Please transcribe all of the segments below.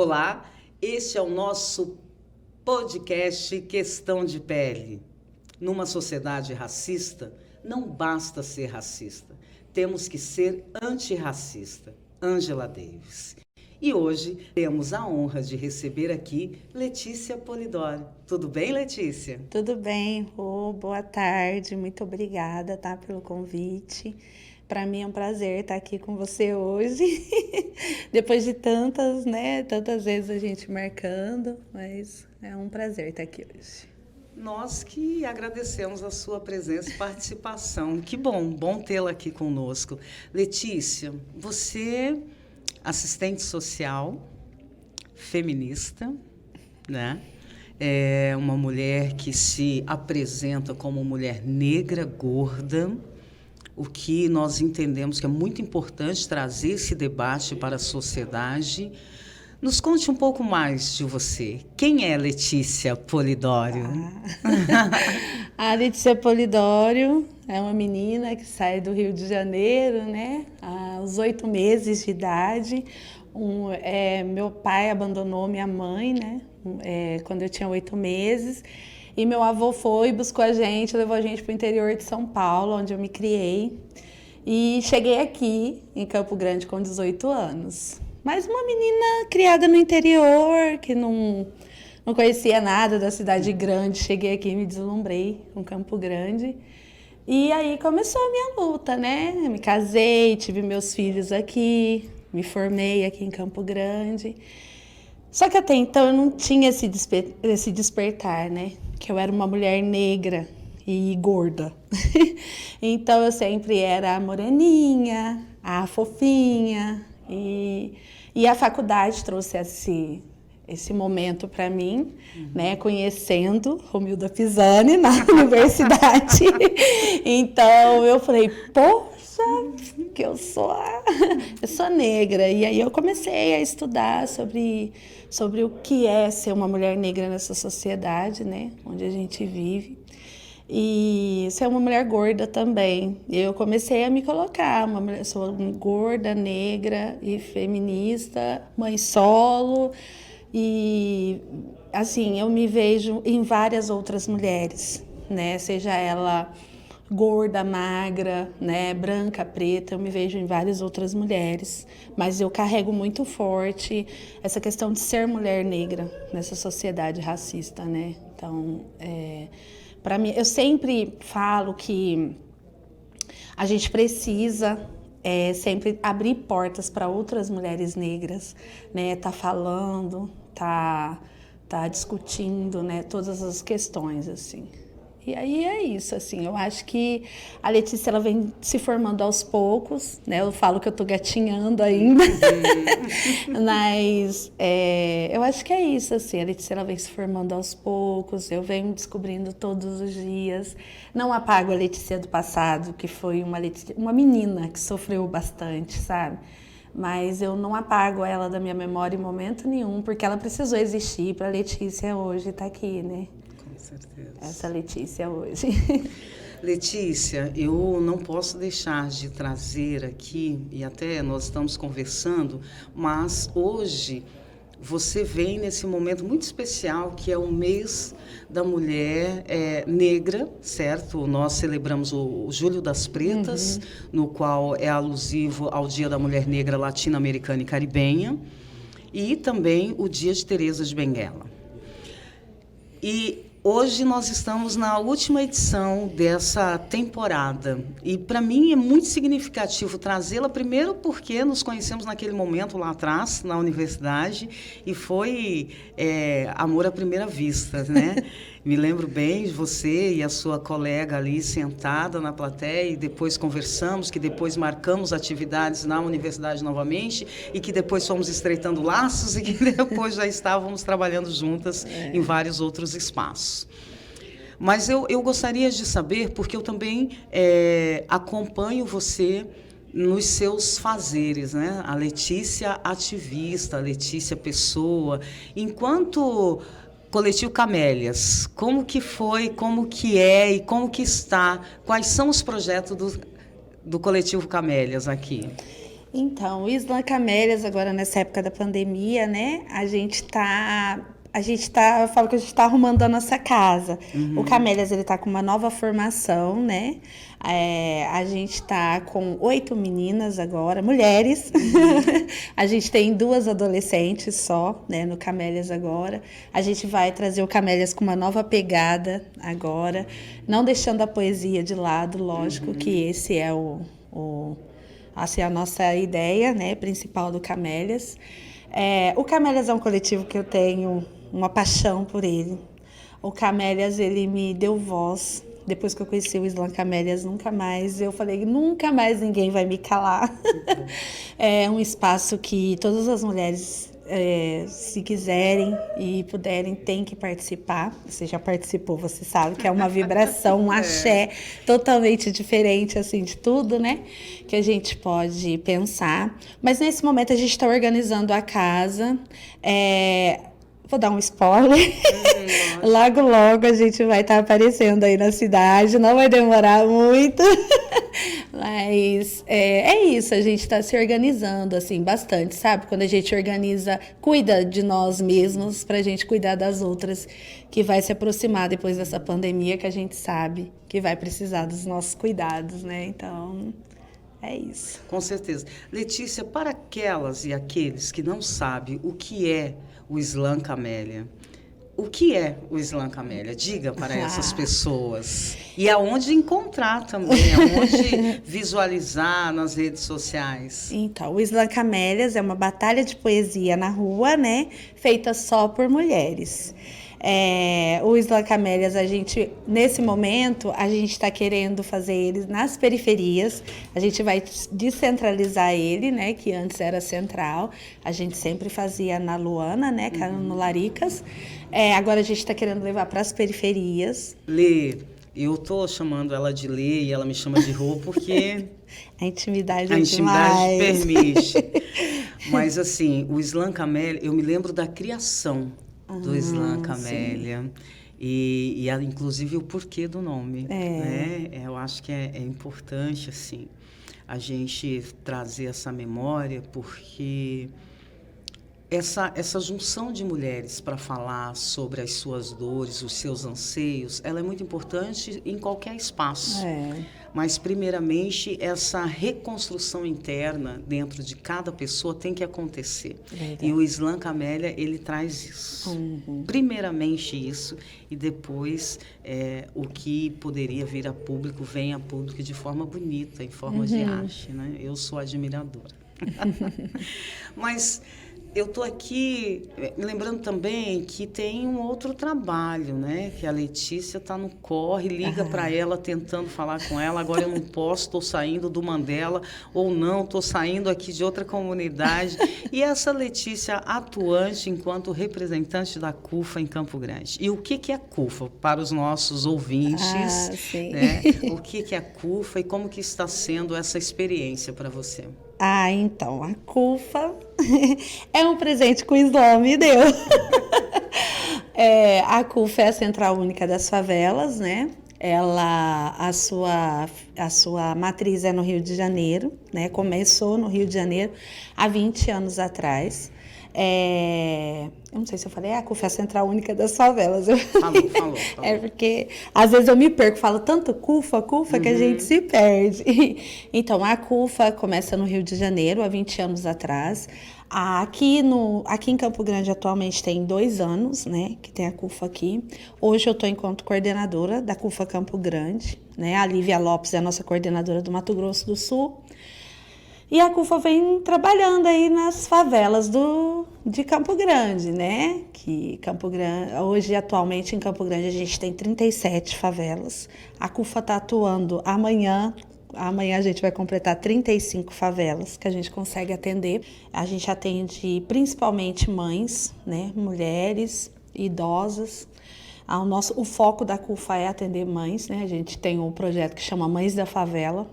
Olá, este é o nosso podcast Questão de Pele. Numa sociedade racista, não basta ser racista, temos que ser antirracista. Angela Davis. E hoje temos a honra de receber aqui Letícia Polidori. Tudo bem, Letícia? Tudo bem, Rô. Boa tarde. Muito obrigada, tá, pelo convite. Para mim é um prazer estar aqui com você hoje. Depois de tantas vezes a gente marcando, mas é um prazer estar aqui hoje. Nós que agradecemos a sua presença e participação. Que bom tê-la aqui conosco. Letícia, você assistente social, feminista, né? É uma mulher que se apresenta como mulher negra, gorda, o que nós entendemos que é muito importante trazer esse debate para a sociedade. Nos conte um pouco mais de você. Quem é Letícia Polidori? A Letícia Polidori é uma menina que sai do Rio de Janeiro, né? Aos 8 meses de idade. Meu pai abandonou minha mãe, né? Quando eu tinha 8 meses. E meu avô foi, buscou a gente, levou a gente para o interior de São Paulo, onde eu me criei. E cheguei aqui, em Campo Grande, com 18 anos. Mas uma menina criada no interior, que não conhecia nada da cidade grande. Cheguei aqui e me deslumbrei com Campo Grande. E aí começou a minha luta, né? Eu me casei, tive meus filhos aqui, me formei aqui em Campo Grande. Só que até então eu não tinha esse despertar, né? Que eu era uma mulher negra e gorda. Então eu sempre era a moreninha, a fofinha. E a faculdade trouxe esse momento para mim, né? Conhecendo Romilda Pisani na universidade. Então eu falei, poxa, que eu sou negra. E aí eu comecei a estudar sobre o que é ser uma mulher negra nessa sociedade, né? Onde a gente vive. E ser uma mulher gorda também. Eu comecei a me colocar, sou gorda, negra e feminista, mãe solo. E assim, eu me vejo em várias outras mulheres, né? Seja ela gorda, magra, né, branca, preta, eu me vejo em várias outras mulheres, mas eu carrego muito forte essa questão de ser mulher negra nessa sociedade racista, né? Então, para mim, eu sempre falo que a gente precisa sempre abrir portas para outras mulheres negras, né? Tá falando, tá discutindo, né? Todas as questões, assim. E aí é isso, assim, eu acho que a Letícia, ela vem se formando aos poucos, né? Eu falo que eu tô gatinhando ainda, mas eu acho que é isso, assim, a Letícia, ela vem se formando aos poucos, eu venho descobrindo todos os dias. Não apago a Letícia do passado, que foi uma menina que sofreu bastante, sabe? Mas eu não apago ela da minha memória em momento nenhum, porque ela precisou existir para a Letícia hoje estar aqui, né? Certeza. Essa Letícia hoje. Letícia, eu não posso deixar de trazer aqui, e até nós estamos conversando, mas hoje você vem nesse momento muito especial, que é o mês da mulher negra, certo? Nós celebramos o Julho das Pretas, no qual é alusivo ao Dia da Mulher Negra Latino-Americana e Caribenha, e também o Dia de Teresa de Benguela. E hoje nós estamos na última edição dessa temporada e para mim é muito significativo trazê-la, primeiro porque nos conhecemos naquele momento lá atrás, na universidade, e foi amor à primeira vista, né? Me lembro bem de você e a sua colega ali sentada na plateia e depois conversamos, que depois marcamos atividades na universidade novamente e que depois fomos estreitando laços e que depois já estávamos trabalhando juntas em vários outros espaços. Mas eu gostaria de saber, porque eu também acompanho você nos seus fazeres, né? A Letícia ativista, a Letícia pessoa, enquanto Coletivo Camélias, como que foi, como que é e como que está? Quais são os projetos do Coletivo Camélias aqui? Então, o Islã Camélias, agora nessa época da pandemia, né? Eu falo que a gente tá arrumando a nossa casa. O Camélias, ele tá com uma nova formação, né? A gente tá com 8 meninas agora, mulheres. A gente tem 2 adolescentes só, né? No Camélias agora. A gente vai trazer o Camélias com uma nova pegada agora. Não deixando a poesia de lado, lógico que esse é assim, a nossa ideia, né, principal do Camélias. O Camélias é um coletivo que eu tenho uma paixão por ele. O Camélias, ele me deu voz. Depois que eu conheci o Islã Camélias, eu falei, nunca mais ninguém vai me calar. É um espaço que todas as mulheres, se quiserem e puderem, têm que participar. Você já participou, você sabe que é uma vibração, um axé totalmente diferente, assim, de tudo, né? Que a gente pode pensar. Mas nesse momento a gente está organizando a casa. Vou dar um spoiler. Logo, logo a gente vai estar aparecendo aí na cidade. Não vai demorar muito. Mas é isso, a gente está se organizando, assim, bastante, sabe? Quando a gente organiza, cuida de nós mesmos para a gente cuidar das outras que vai se aproximar depois dessa pandemia, que a gente sabe que vai precisar dos nossos cuidados, né? Então, é isso. Com certeza. Letícia, para aquelas e aqueles que não sabem o que é o Islã Camélia, o que é o Islã Camélia? Diga para essas pessoas. E aonde encontrar também, aonde visualizar nas redes sociais. Então, o Islã Camélias é uma batalha de poesia na rua, né? Feita só por mulheres. O Islã Camélias, nesse momento, a gente está querendo fazer ele nas periferias. A gente vai descentralizar ele, né? Que antes era central. A gente sempre fazia na Luana, né? No Laricas. Agora a gente está querendo levar para as periferias. Lê. Eu tô chamando ela de Lê e ela me chama de Rô porque a intimidade permite. Mas assim, o Islã Camélia, eu me lembro da criação do Islã Camélia e inclusive o porquê do nome. Né? Eu acho que é importante assim a gente trazer essa memória, porque essa junção de mulheres para falar sobre as suas dores, os seus anseios, ela é muito importante em qualquer espaço. Mas, primeiramente, essa reconstrução interna dentro de cada pessoa tem que acontecer. E o Islã Camélia, ele traz isso. Primeiramente isso, e depois o que poderia vir a público, vem a público de forma bonita, em forma de arte. Né? Eu sou admiradora. Mas eu estou aqui lembrando também que tem um outro trabalho, né? Que a Letícia está no corre, liga para ela tentando falar com ela. Agora eu não posso, estou saindo do Mandela, ou não, estou saindo aqui de outra comunidade. E essa Letícia atuante enquanto representante da CUFA em Campo Grande. E o que é a CUFA para os nossos ouvintes? Né? O que é a CUFA e como que está sendo essa experiência para você? Então, a CUFA é um presente que o Islã me deu. A CUFA é a Central Única das Favelas, né? A sua matriz é no Rio de Janeiro, né? Começou no Rio de Janeiro há 20 anos atrás. Eu não sei se eu falei, a CUFA é a Central Única das Favelas. Falou. Porque às vezes eu me perco, falo tanto CUFA que a gente se perde. Então, a CUFA começa no Rio de Janeiro, há 20 anos atrás. Aqui em Campo Grande, atualmente, tem 2 anos, né, que tem a CUFA aqui. Hoje eu estou enquanto coordenadora da CUFA Campo Grande, né? A Lívia Lopes é a nossa coordenadora do Mato Grosso do Sul. E a CUFA vem trabalhando aí nas favelas de Campo Grande, né? Que Campo Grande, hoje, atualmente, em Campo Grande, a gente tem 37 favelas. A CUFA está atuando amanhã a gente vai completar 35 favelas que a gente consegue atender. A gente atende principalmente mães, né? Mulheres, idosas. O foco da CUFA é atender mães, né? A gente tem um projeto que chama Mães da Favela.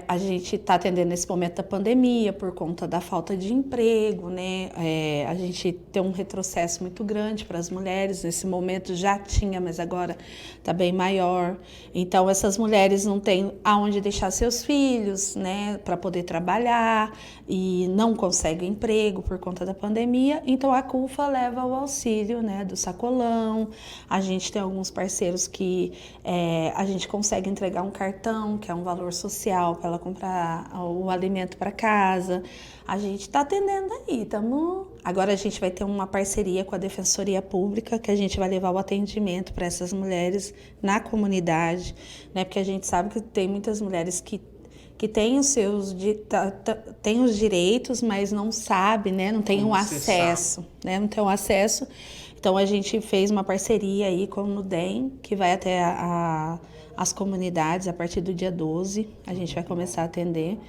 A gente está atendendo nesse momento da pandemia por conta da falta de emprego, né? A gente tem um retrocesso muito grande para as mulheres. Nesse momento já tinha, mas agora está bem maior. Então, essas mulheres não têm aonde deixar seus filhos, né? Para poder trabalhar e não conseguem emprego por conta da pandemia. Então, a CUFA leva o auxílio, né? Do sacolão. A gente tem alguns parceiros que a gente consegue entregar um cartão, que é um valor social, para ela comprar o alimento para casa. A gente está atendendo aí, Agora a gente vai ter uma parceria com a Defensoria Pública, que a gente vai levar o atendimento para essas mulheres na comunidade, né? Porque a gente sabe que tem muitas mulheres que têm têm os direitos, mas não sabem, né? Não tem o acesso, né? Não tem o acesso. Então a gente fez uma parceria aí com o Nudem, que vai até as comunidades a partir do dia 12. A gente vai começar a atender.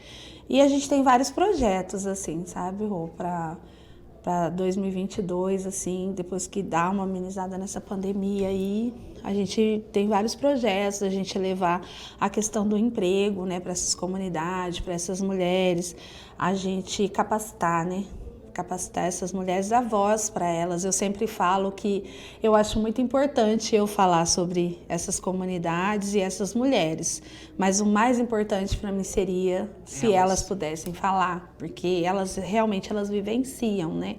E a gente tem vários projetos, assim, sabe, Rô, para 2022, assim, depois que dá uma amenizada nessa pandemia aí, a gente tem vários projetos, a gente levar a questão do emprego, né, para essas comunidades, para essas mulheres, a gente capacitar, né, capacitar essas mulheres, a voz para elas. Eu sempre falo que eu acho muito importante eu falar sobre essas comunidades e essas mulheres, mas o mais importante para mim seria se elas pudessem falar, porque elas realmente vivenciam, né?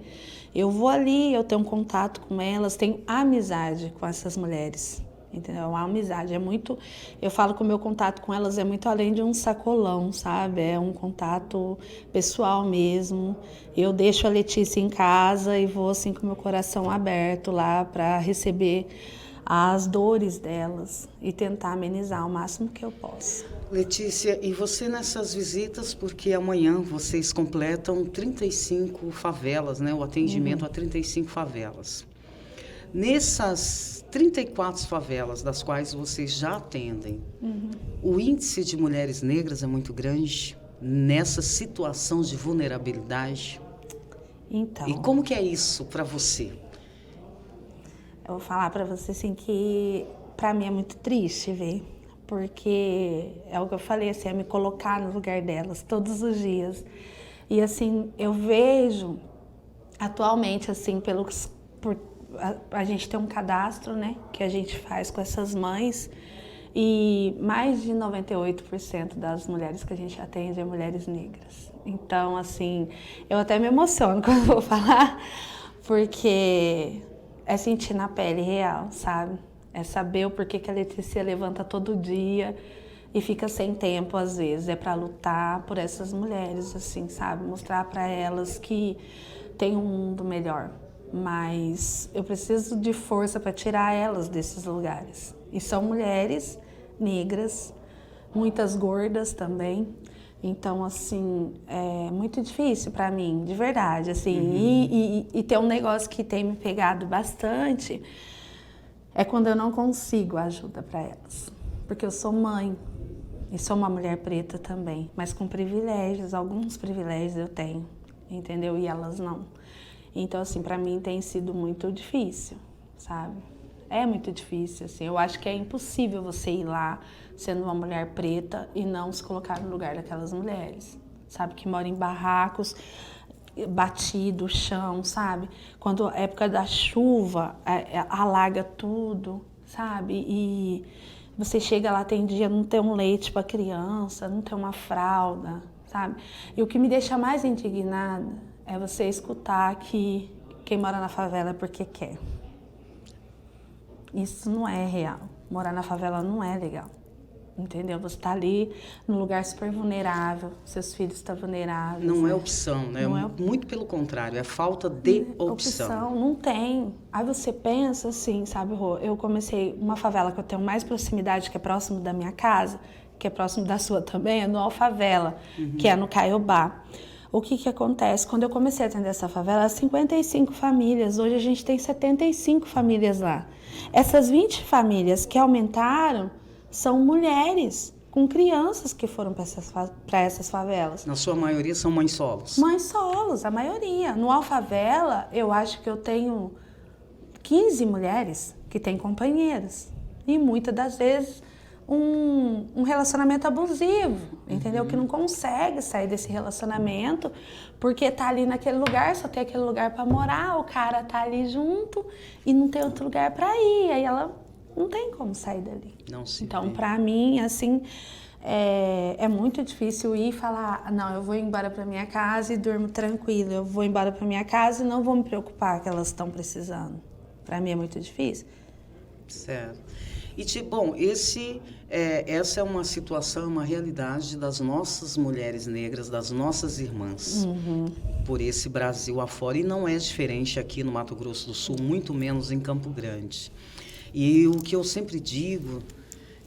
Eu vou ali, eu tenho um contato com elas, tenho amizade com essas mulheres. Entendeu? A amizade é muito... Eu falo que o meu contato com elas é muito além de um sacolão, sabe? É um contato pessoal mesmo. Eu deixo a Letícia em casa e vou assim com o meu coração aberto lá para receber as dores delas e tentar amenizar o máximo que eu posso. Letícia, e você nessas visitas, porque amanhã vocês completam 35 favelas, né? O atendimento a 35 favelas. Nessas 34 favelas das quais vocês já atendem, o índice de mulheres negras é muito grande nessa situação de vulnerabilidade? Então, e como que é isso para você? Eu vou falar para você assim que para mim é muito triste ver, porque é o que eu falei, assim, é me colocar no lugar delas todos os dias. E assim, eu vejo atualmente assim a gente tem um cadastro, né, que a gente faz com essas mães, e mais de 98% das mulheres que a gente atende é mulheres negras. Então, assim, eu até me emociono quando eu vou falar, porque é sentir na pele real, sabe? É saber o porquê que a Letícia levanta todo dia e fica sem tempo, às vezes. É para lutar por essas mulheres, assim, sabe? Mostrar para elas que tem um mundo melhor. Mas eu preciso de força para tirar elas desses lugares. E são mulheres negras, muitas gordas também. Então, assim, é muito difícil para mim, de verdade. Assim, e tem um negócio que tem me pegado bastante, é quando eu não consigo ajuda para elas. Porque eu sou mãe e sou uma mulher preta também, mas com privilégios, alguns privilégios eu tenho, entendeu? E elas não. Então, assim, para mim tem sido muito difícil, sabe? É muito difícil, assim. Eu acho que é impossível você ir lá sendo uma mulher preta e não se colocar no lugar daquelas mulheres, sabe? Que moram em barracos, batido o chão, sabe? Quando é época da chuva, alaga tudo, sabe? E você chega lá, tem dia, não tem um leite para criança, não tem uma fralda, sabe? E o que me deixa mais indignada é você escutar que quem mora na favela é porque quer. Isso não é real. Morar na favela não é legal. Entendeu? Você está ali num lugar super vulnerável, seus filhos estão vulneráveis. Não né? é opção, né? Muito pelo contrário, é falta de opção. Não tem. Aí você pensa assim, sabe, Rô? Eu comecei uma favela que eu tenho mais proximidade, que é próximo da minha casa, que é próximo da sua também, é no Alfavela, que é no Caiobá. O que acontece? Quando eu comecei a atender essa favela, 55 famílias. Hoje a gente tem 75 famílias lá. Essas 20 famílias que aumentaram são mulheres com crianças que foram para essas favelas. Na sua maioria são mães solos? Mães solos, a maioria. No Alfavela, eu acho que eu tenho 15 mulheres que têm companheiros. E muitas das vezes um relacionamento abusivo, entendeu? Que não consegue sair desse relacionamento porque tá ali naquele lugar, só tem aquele lugar para morar, o cara tá ali junto e não tem outro lugar para ir, aí ela não tem como sair dali. Não se Então, vê. para mim, assim, é muito difícil ir e falar, não, eu vou embora para minha casa e durmo tranquilo, eu vou embora para minha casa e não vou me preocupar que elas estão precisando. Para mim é muito difícil. Certo. E, bom, essa é uma situação, uma realidade das nossas mulheres negras, das nossas irmãs, por esse Brasil afora. E não é diferente aqui no Mato Grosso do Sul, muito menos em Campo Grande. E o que eu sempre digo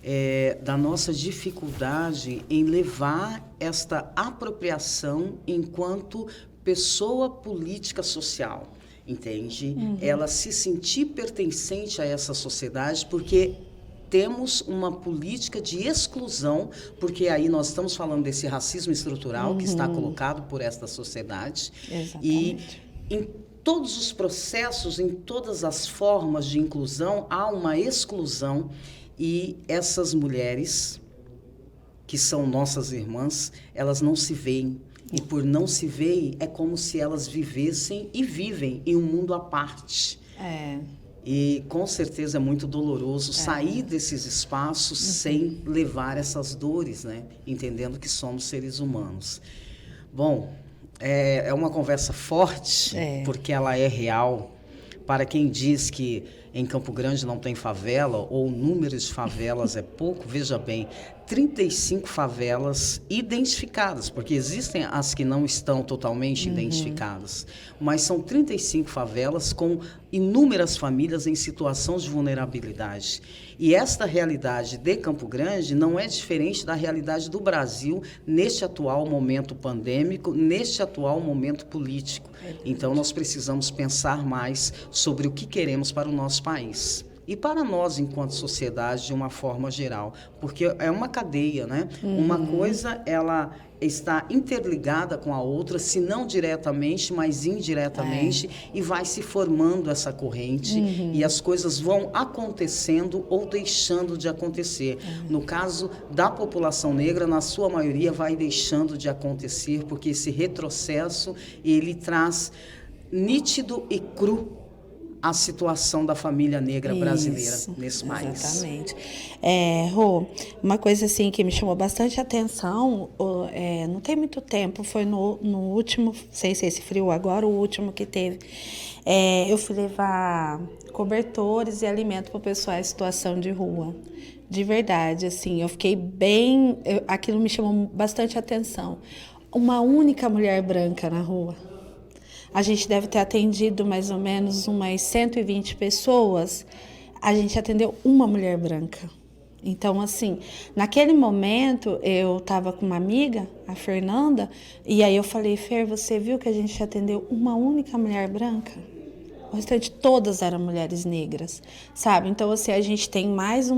é da nossa dificuldade em levar esta apropriação enquanto pessoa política social. Entende? Ela se sentir pertencente a essa sociedade, porque temos uma política de exclusão, porque aí nós estamos falando desse racismo estrutural que está colocado por esta sociedade. Exatamente. E em todos os processos, em todas as formas de inclusão, há uma exclusão, e essas mulheres, que são nossas irmãs, elas não se veem. E por não se verem, é como se elas vivessem e vivem em um mundo à parte. E com certeza é muito doloroso sair desses espaços sem levar essas dores, né? Entendendo que somos seres humanos. Bom, é uma conversa forte, porque ela é real. Para quem diz que em Campo Grande não tem favela, ou o número de favelas é pouco, veja bem, 35 favelas identificadas, porque existem as que não estão totalmente identificadas, mas são 35 favelas com inúmeras famílias em situação de vulnerabilidade. E esta realidade de Campo Grande não é diferente da realidade do Brasil neste atual momento pandêmico, neste atual momento político. Então, nós precisamos pensar mais sobre o que queremos para o nosso país. E para nós, enquanto sociedade, de uma forma geral. Porque é uma cadeia, né? Uma coisa, ela está interligada com a outra, se não diretamente, mas indiretamente, e vai se formando essa corrente, e as coisas vão acontecendo ou deixando de acontecer. No caso da população negra, na sua maioria, vai deixando de acontecer, porque esse retrocesso, ele traz nítido e cru a situação da família negra brasileira nesse país. Exatamente. Rô, uma coisa assim que me chamou bastante atenção, não tem muito tempo, foi no último, sei se esse frio agora, o último que teve, eu fui levar cobertores e alimento para o pessoal em situação de rua. De verdade, assim, eu fiquei bem, aquilo me chamou bastante atenção. Uma única mulher branca na rua. A gente deve ter atendido mais ou menos umas 120 pessoas. A gente atendeu uma mulher branca. Então, assim, naquele momento, eu estava com uma amiga, a Fernanda, e aí eu falei, Fer, você viu que a gente atendeu uma única mulher branca? O restante todas eram mulheres negras, sabe? Então, assim, a gente tem mais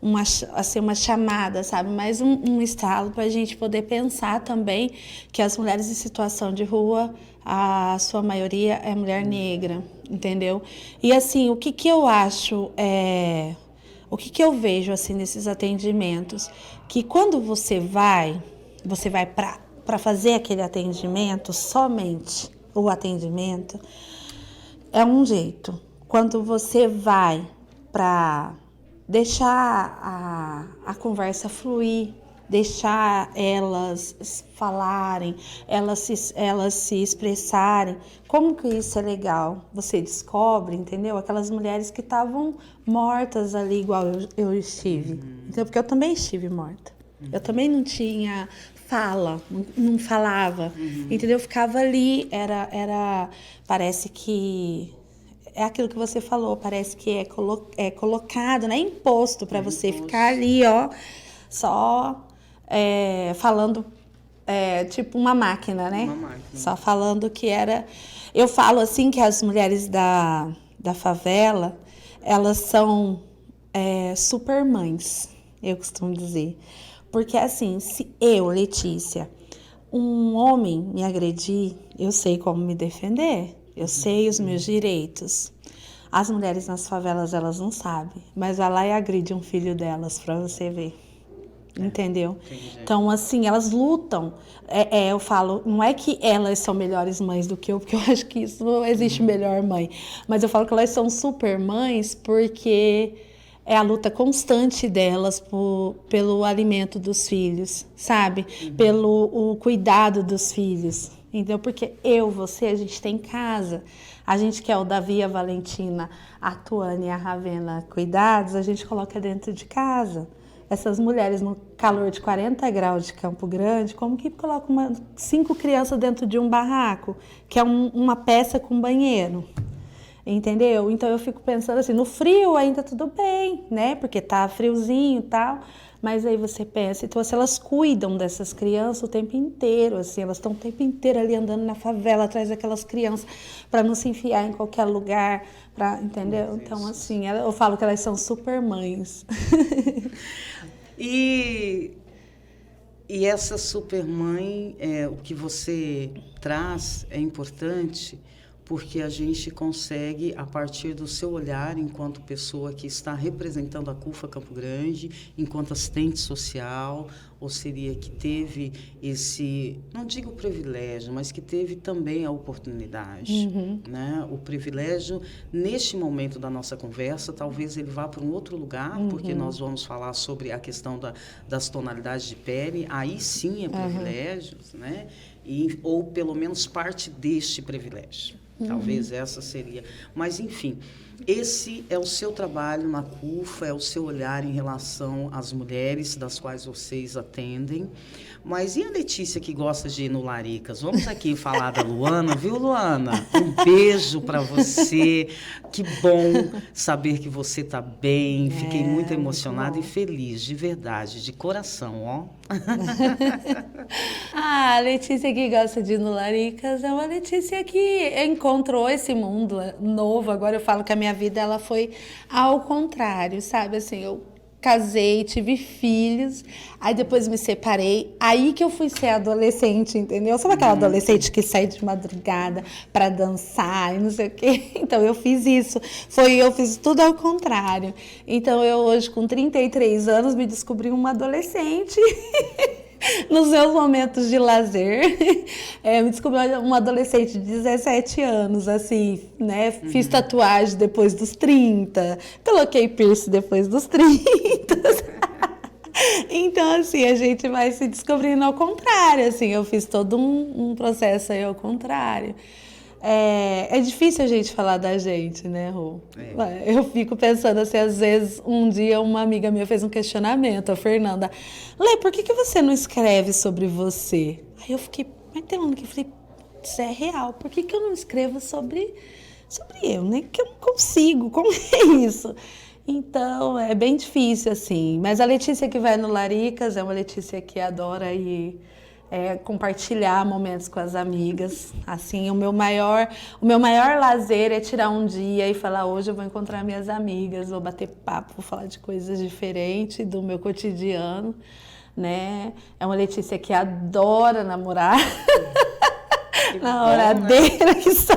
uma chamada, sabe? Mais um estalo para a gente poder pensar também que as mulheres em situação de rua, a sua maioria é mulher negra, entendeu? E, assim, o que eu acho, o que eu vejo, assim, nesses atendimentos, que quando você vai para fazer aquele atendimento, somente o atendimento, é um jeito. Quando você vai para deixar a conversa fluir, deixar elas falarem, elas se expressarem, como que isso é legal? Você descobre, entendeu? Aquelas mulheres que estavam mortas ali, igual eu estive. Então, porque eu também estive morta. Eu também não tinha fala, não falava, entendeu? Eu ficava ali, parece que é aquilo que você falou, parece que é colocado, né? Imposto para você ficar ali, ó, só falando, tipo uma máquina, né? Uma máquina. Só falando que era... Eu falo assim que as mulheres da favela, elas são super mães, eu costumo dizer. Porque assim, se eu, Letícia, um homem me agredir, eu sei como me defender, eu sei os meus direitos. As mulheres nas favelas, elas não sabem, mas vai lá e agride um filho delas para você ver. Entendeu? Entendi. Então, assim, elas lutam. Eu falo, não é que elas são melhores mães do que eu, porque eu acho que isso não existe melhor mãe. Mas eu falo que elas são super mães porque é a luta constante delas pelo alimento dos filhos, sabe? Pelo o cuidado dos filhos. Então, porque você, a gente tem casa. A gente quer o Davi, a Valentina, a Tuane e a Ravena cuidados, a gente coloca dentro de casa. Essas mulheres no calor de 40 graus de Campo Grande, como que colocam 5 crianças dentro de um barraco, que é uma peça com banheiro? Entendeu? Então eu fico pensando assim, no frio ainda tudo bem, né? Porque tá friozinho e tal, mas aí você pensa, então se elas cuidam dessas crianças o tempo inteiro, assim, elas estão o tempo inteiro ali andando na favela atrás daquelas crianças para não se enfiar em qualquer lugar, entendeu? Então assim, eu falo que elas são super mães. E essa supermãe, o que você traz é importante porque a gente consegue, a partir do seu olhar, enquanto pessoa que está representando a CUFA Campo Grande, enquanto assistente social, ou seria que teve esse, não digo privilégio, mas que teve também a oportunidade, né? O privilégio, neste momento da nossa conversa, talvez ele vá para um outro lugar, porque nós vamos falar sobre a questão das tonalidades de pele, aí sim é privilégios, né? Ou pelo menos parte deste privilégio. Talvez essa seria. Mas, enfim, esse é o seu trabalho na CUFA, é o seu olhar em relação às mulheres das quais vocês atendem. Mas e a Letícia que gosta de ir no Laricas? Vamos aqui falar da Luana, viu, Luana? Um beijo para você. Que bom saber que você está bem. Fiquei muito emocionada e feliz, de verdade, de coração, ó. A Letícia que gosta de ir no Laricas é uma Letícia que encontrou esse mundo novo. Agora eu falo que a minha vida ela foi ao contrário, sabe? Assim, eu casei, tive filhos, aí depois me separei, aí que eu fui ser adolescente, entendeu? Sabe aquela adolescente que sai de madrugada para dançar e não sei o quê? Então eu fiz isso, eu fiz tudo ao contrário. Então eu hoje com 33 anos me descobri uma adolescente. Nos meus momentos de lazer, me descobri uma adolescente de 17 anos, assim, né? Fiz tatuagem depois dos 30, coloquei piercing depois dos 30. Então, assim, a gente vai se descobrindo ao contrário, assim, eu fiz todo um processo aí ao contrário. É difícil a gente falar da gente, né, Rô? Eu fico pensando assim, às vezes, um dia uma amiga minha fez um questionamento, a Fernanda. Lê, por que você não escreve sobre você? Aí eu fiquei martelando que falei, isso é real, por que eu não escrevo sobre eu, né? Que eu não consigo, como é isso? Então, é bem difícil, assim. Mas a Letícia que vai no Laricas é uma Letícia que adora ir... compartilhar momentos com as amigas. Assim, o meu maior lazer é tirar um dia e falar, hoje eu vou encontrar minhas amigas, vou bater papo, vou falar de coisas diferentes do meu cotidiano, né? É uma Letícia que adora namorar. Namoradeira, né? Que só.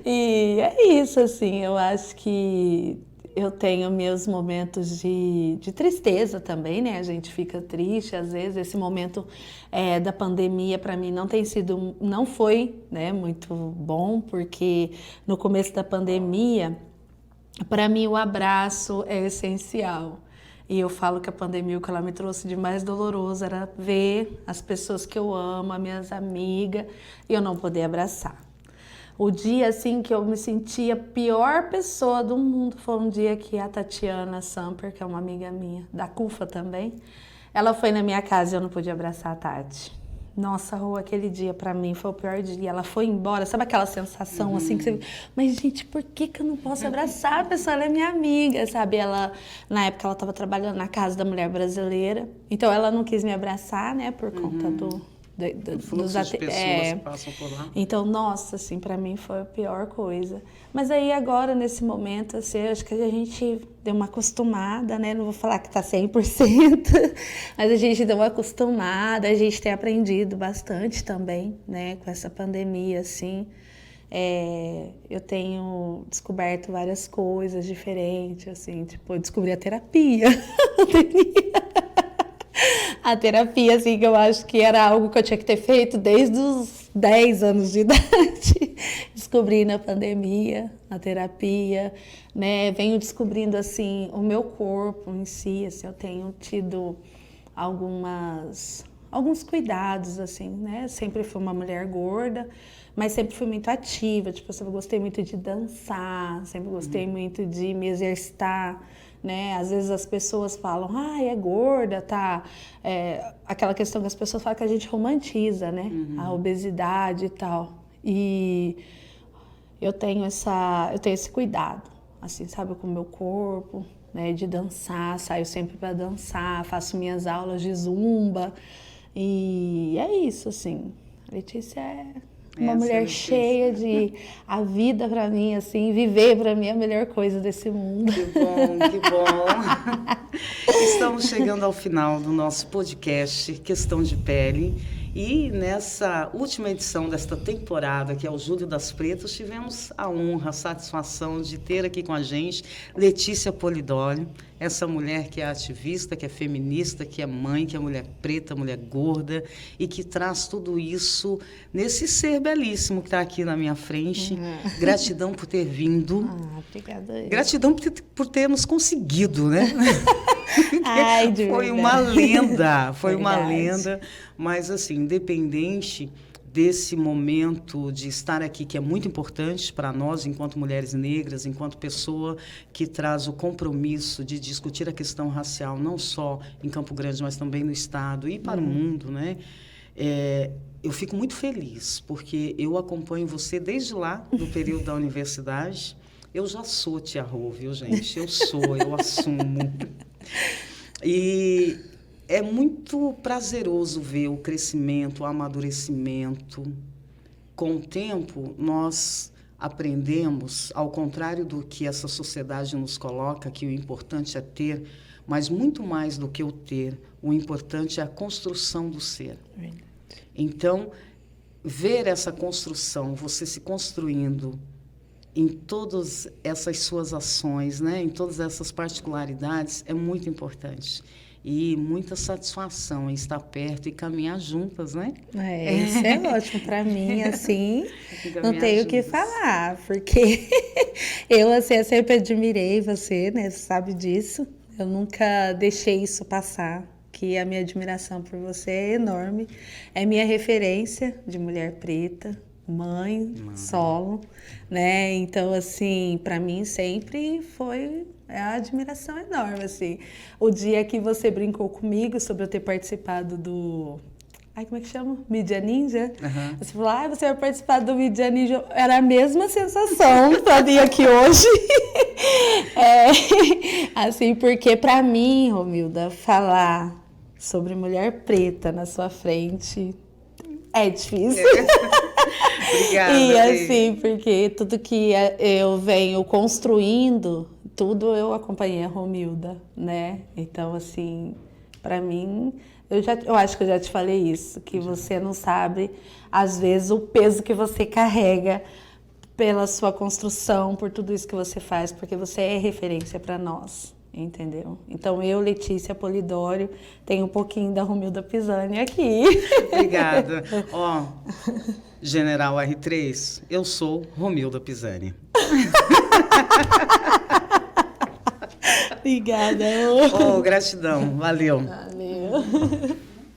E é isso, assim, eu acho que eu tenho meus momentos de tristeza também, né? A gente fica triste, às vezes. Esse momento da pandemia, para mim, não foi, né, muito bom, porque no começo da pandemia, para mim, o abraço é essencial. E eu falo que a pandemia, o que ela me trouxe de mais doloroso era ver as pessoas que eu amo, as minhas amigas, e eu não poder abraçar. O dia, assim, que eu me senti a pior pessoa do mundo foi um dia que a Tatiana Samper, que é uma amiga minha, da CUFA também, ela foi na minha casa e eu não podia abraçar a Tati. Nossa, Rô, aquele dia pra mim foi o pior dia. Ela foi embora, sabe aquela sensação assim que você... Mas, gente, por que eu não posso abraçar a pessoa? Ela é minha amiga, sabe? Na época, ela estava trabalhando na Casa da Mulher Brasileira. Então, ela não quis me abraçar, né? Por conta dos fluxo de pessoas que passam por lá. Então, nossa, assim, pra mim foi a pior coisa. Mas aí agora, nesse momento, assim, acho que a gente deu uma acostumada, né? Não vou falar que tá 100%, mas a gente deu uma acostumada, a gente tem aprendido bastante também, né? Com essa pandemia, assim. Eu tenho descoberto várias coisas diferentes, assim, tipo, eu descobri a terapia. A terapia, assim, que eu acho que era algo que eu tinha que ter feito desde os 10 anos de idade. Descobri na pandemia a terapia, né? Venho descobrindo, assim, o meu corpo em si, assim, eu tenho tido alguns cuidados, assim, né? Sempre fui uma mulher gorda, mas sempre fui muito ativa, tipo, eu sempre gostei muito de dançar, sempre gostei muito de me exercitar, né? Às vezes as pessoas falam, é gorda, tá? Aquela questão que as pessoas falam que a gente romantiza, né? A obesidade e tal. E eu tenho esse cuidado, assim, sabe, com o meu corpo, né? De dançar, saio sempre para dançar, faço minhas aulas de zumba. E é isso, assim. A Letícia é uma mulher cheia de... A vida para mim, assim, viver para mim é a melhor coisa desse mundo. Que bom, que bom. Estamos chegando ao final do nosso podcast Questão de Pele. E nessa última edição desta temporada, que é o Julho das Pretas, tivemos a honra, a satisfação de ter aqui com a gente Letícia Polidori, essa mulher que é ativista, que é feminista, que é mãe, que é mulher preta, mulher gorda e que traz tudo isso nesse ser belíssimo que está aqui na minha frente. Gratidão por ter vindo. Obrigada. Gratidão por termos conseguido, né? Ai, de Foi verdade. uma lenda, foi uma Verdade. lenda, mas assim, independente desse momento de estar aqui, que é muito importante para nós, enquanto mulheres negras, enquanto pessoa que traz o compromisso de discutir a questão racial, não só em Campo Grande, mas também no Estado e para o mundo, né? Eu fico muito feliz, porque eu acompanho você desde lá, do período da universidade. Eu já sou tia Rô, viu, gente? Eu assumo. E é muito prazeroso ver o crescimento, o amadurecimento. Com o tempo, nós aprendemos, ao contrário do que essa sociedade nos coloca, que o importante é ter, mas muito mais do que o ter, o importante é a construção do ser. Então, ver essa construção, você se construindo em todas essas suas ações, né, em todas essas particularidades, é muito importante. E muita satisfação em estar perto e caminhar juntas, né? Isso é ótimo para mim, assim, não Caminhar tenho o que juntas. falar, porque eu sempre admirei você, né? Você sabe disso. Eu nunca deixei isso passar, que a minha admiração por você é enorme. É minha referência de mulher preta, mãe, solo, né? Então, assim, para mim sempre foi a admiração enorme, assim. O dia que você brincou comigo sobre eu ter participado do... como é que chama? Mídia Ninja? Você falou, você vai participar do Mídia Ninja. Era a mesma sensação pra mim aqui hoje. Assim, porque pra mim, Romilda, falar sobre mulher preta na sua frente é difícil. Obrigada. E assim, porque tudo que eu venho construindo, tudo eu acompanhei a Romilda, né? Então, assim, pra mim, eu acho que eu já te falei isso, que você não sabe, às vezes, o peso que você carrega pela sua construção, por tudo isso que você faz, porque você é referência para nós, entendeu? Então, eu, Letícia Polidori, tenho um pouquinho da Romilda Pisani aqui. Obrigada. General R3, eu sou Romilda Pisani. Obrigada. Gratidão. Valeu. Valeu.